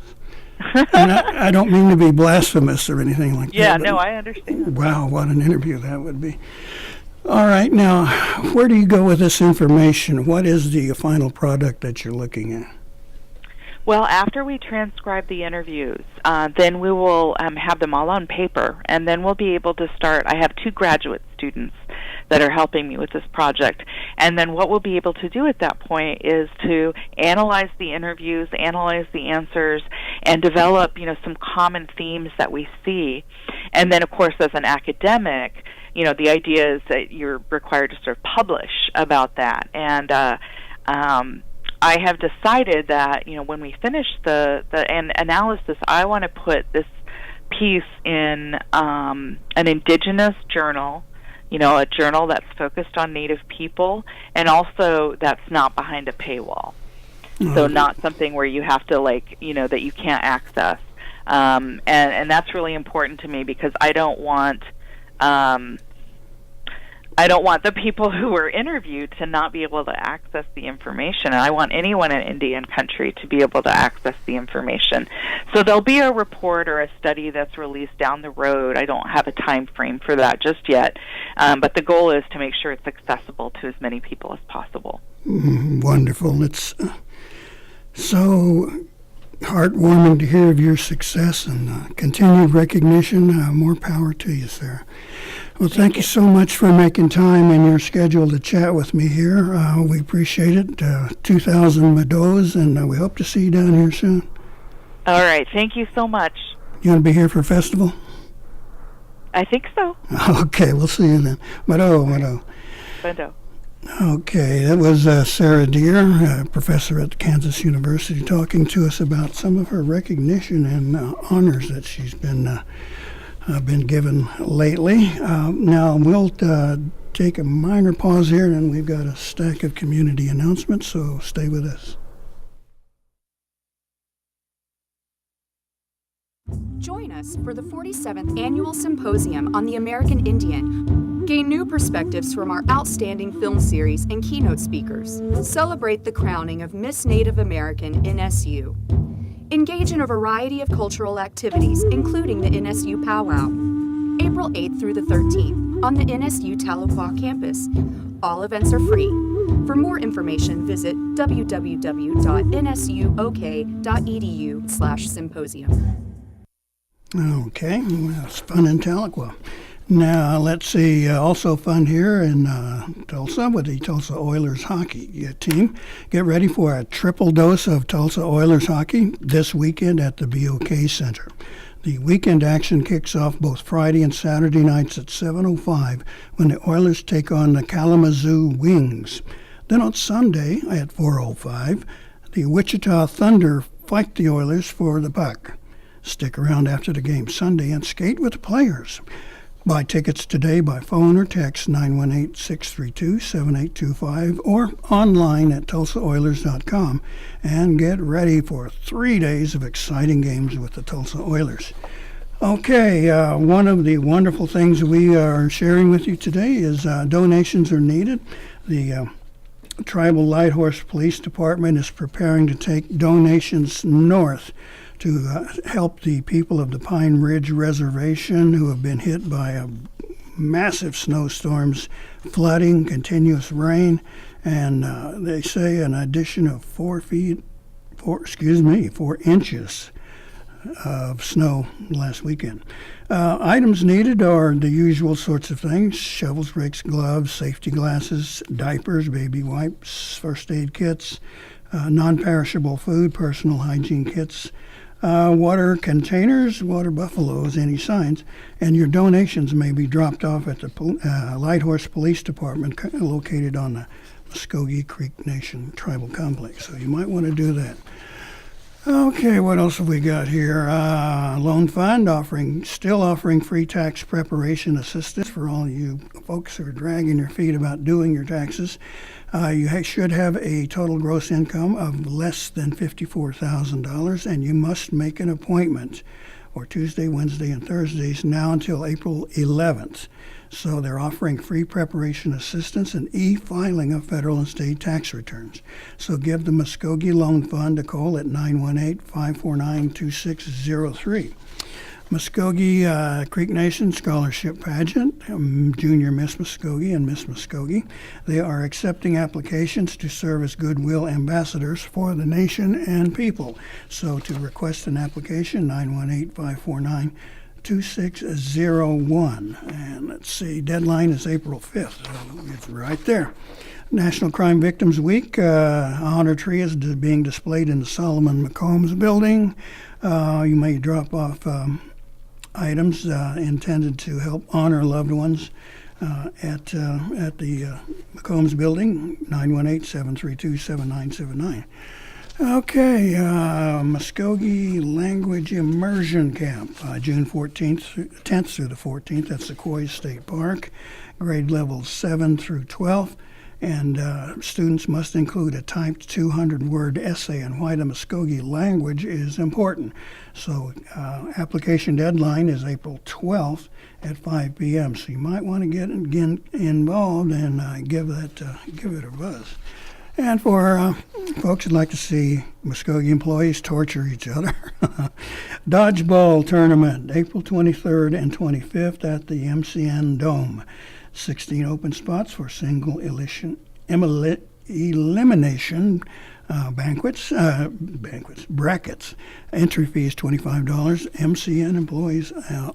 Speaker 1: And I don't mean to be blasphemous or anything like that.
Speaker 9: Yeah, no, I understand.
Speaker 1: Wow, what an interview that would be. All right, now, where do you go with this information? What is the final product that you're looking at?
Speaker 9: Well, after we transcribe the interviews, then we will have them all on paper, and then we'll be able to start. I have 2 graduate students that are helping me with this project, and then what we'll be able to do at that point is to analyze the interviews, analyze the answers, and develop, some common themes that we see. And then, of course, as an academic, the idea is that you're required to sort of publish about that. And I have decided that when we finish the analysis, I want to put this piece in an indigenous journal, a journal that's focused on Native people, and also that's not behind a paywall. Mm-hmm. So not something where you have to that you can't access. And that's really important to me, because I don't want the people who were interviewed to not be able to access the information. And I want anyone in Indian country to be able to access the information. So there'll be a report or a study that's released down the road. I don't have a time frame for that just yet. But the goal is to make sure it's accessible to as many people as possible.
Speaker 1: Wonderful. It's so heartwarming to hear of your success and continued recognition. More power to you, Sarah. Well, thank you so much for making time in your schedule to chat with me here. We appreciate it. 2,000 Mados, and we hope to see you down here soon.
Speaker 9: All right. Thank you so much.
Speaker 1: You want to be here for a festival?
Speaker 9: I think so.
Speaker 1: Okay, we'll see you then. Mado.
Speaker 9: Mado.
Speaker 1: Okay, that was Sarah Deer, professor at Kansas University, talking to us about some of her recognition and honors that she's been given lately. Now, we'll take a minor pause here, and we've got a stack of community announcements, so stay with us.
Speaker 10: Join us for the 47th Annual Symposium on the American Indian, Gain new perspectives from our outstanding film series and keynote speakers. Celebrate the crowning of Miss Native American NSU. Engage in a variety of cultural activities, including the NSU Powwow, April 8th through the 13th on the NSU Tahlequah campus. All events are free. For more information, visit www.nsuok.edu/symposium.
Speaker 1: Okay, well, it's fun in Tahlequah. Now, let's see, also fun here in Tulsa with the Tulsa Oilers hockey team. Get ready for a triple dose of Tulsa Oilers hockey this weekend at the BOK Center. The weekend action kicks off both Friday and Saturday nights at 7:05 when the Oilers take on the Kalamazoo Wings. Then on Sunday at 4:05, the Wichita Thunder fight the Oilers for the puck. Stick around after the game Sunday and skate with the players. Buy tickets today by phone or text 918-632-7825 or online at TulsaOilers.com and get ready for 3 days of exciting games with the Tulsa Oilers. Okay, one of the wonderful things we are sharing with you today is donations are needed. The Tribal Light Horse Police Department is preparing to take donations north to help the people of the Pine Ridge Reservation who have been hit by massive snowstorms, flooding, continuous rain, and they say an addition of 4 inches of snow last weekend. Items needed are the usual sorts of things: shovels, rakes, gloves, safety glasses, diapers, baby wipes, first aid kits, non-perishable food, personal hygiene kits, water containers, water buffaloes, any signs, and your donations may be dropped off at the Light Horse Police Department located on the Mvskoke Creek Nation Tribal Complex. So you might want to do that. Okay, what else have we got here? Loan Fund still offering free tax preparation assistance for all you folks who are dragging your feet about doing your taxes. You should have a total gross income of less than $54,000, and you must make an appointment for Tuesday, Wednesday, and Thursdays now until April 11th. So they're offering free preparation assistance and e-filing of federal and state tax returns. So give the Mvskoke Loan Fund a call at 918-549-2603. Mvskoke Creek Nation Scholarship Pageant, Junior Miss Mvskoke and Miss Mvskoke. They are accepting applications to serve as goodwill ambassadors for the nation and people. So to request an application, 918-549-2601. And let's see, deadline is April 5th. So it's right there. National Crime Victims Week, a honor tree is being displayed in the Solomon McCombs building. You may drop off items intended to help honor loved ones at the McCombs building, 918-732-7979. Okay, Mvskoke Language Immersion Camp, June 10th through the 14th at Sequoia State Park, grade levels 7 through 12. And students must include a typed 200-word essay on why the Mvskoke language is important. So application deadline is April 12th at 5 p.m. So you might want to get involved and give it a buzz. And for folks who'd like to see Mvskoke employees torture each other, Dodgeball Tournament, April 23rd and 25th at the MCN Dome. 16 open spots for single elimination brackets. Entry fee is $25. MCN employees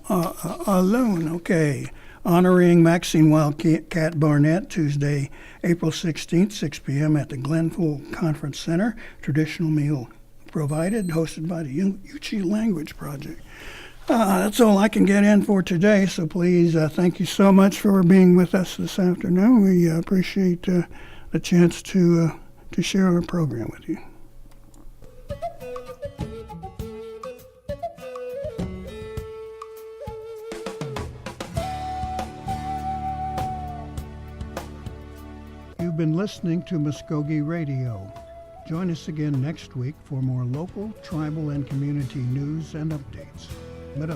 Speaker 1: alone. Okay. Honoring Maxine Wildcat Barnett, Tuesday, April 16th, 6 p.m. at the Glenville Conference Center. Traditional meal provided, hosted by the Yuchi Language Project. That's all I can get in for today, so please thank you so much for being with us this afternoon. We appreciate the chance to share our program with you. You've been listening to Mvskoke Radio. Join us again next week for more local, tribal, and community news and updates. But